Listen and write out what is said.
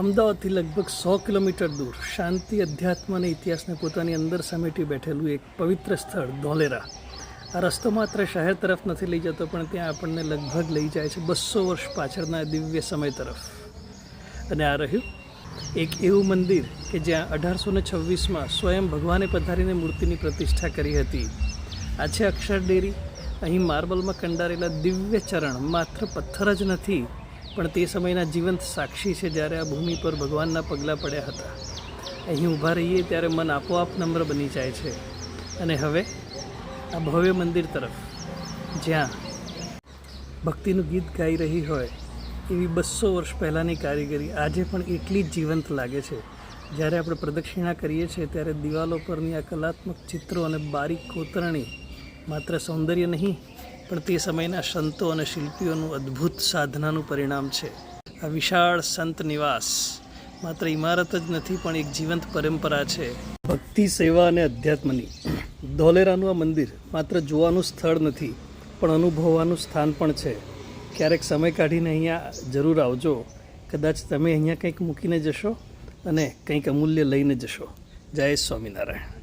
અમદાવાદથી લગભગ 100 કિલોમીટર દૂર શાંતિ, અધ્યાત્મ અને ઇતિહાસને પોતાની અંદર સમેટી બેઠેલું એક પવિત્ર સ્થળ ધોલેરા. આ રસ્તો માત્ર શહેર તરફ નથી લઈ જતો, પણ ત્યાં આપણને લગભગ લઈ જાય છે 200 વર્ષ પાછળના દિવ્ય સમય તરફ. અને આ રહ્યું એક એવું મંદિર કે જ્યાં 1826માં સ્વયં ભગવાને પધારીને મૂર્તિની પ્રતિષ્ઠા કરી હતી. આ છે અક્ષરડેરી. અહીં માર્બલમાં કંડારેલા દિવ્ય ચરણ માત્ર પથ્થર જ નથી, પણ તે સમયના જીવંત સાક્ષી છે જ્યારે આ ભૂમિ પર ભગવાનના પગલાં પડ્યા હતા. અહીં ઊભા રહીએ ત્યારે મન આપોઆપ નમ્ર બની જાય છે. અને હવે આ ભવ્ય મંદિર તરફ, જ્યાં ભક્તિનું ગીત ગાઈ રહી હોય એવી 200 વર્ષ પહેલાંની કારીગરી આજે પણ એટલી જ જીવંત લાગે છે. જ્યારે આપણે પ્રદક્ષિણા કરીએ છીએ ત્યારે દિવાલો પરની આ કલાત્મક ચિત્રો અને બારીક કોતરણી માત્ર સૌંદર્ય નહીં, પણ તે સમયના સંતો અને શિલ્પીઓનું અદ્ભુત સાધનાનું પરિણામ છે. આ વિશાળ સંત નિવાસ માત્ર ઇમારત જ નથી, પણ એક જીવંત પરંપરા છે ભક્તિ, સેવા અને અધ્યાત્મની. ધોલેરાનું આ મંદિર માત્ર જોવાનું સ્થળ નથી, પણ અનુભવવાનું સ્થાન પણ છે. ક્યારેક સમય કાઢીને અહીંયા જરૂર આવજો. કદાચ તમે અહીંયા કંઈક મૂકીને જશો અને કંઈક અમૂલ્ય લઈને જશો. જય સ્વામિનારાયણ.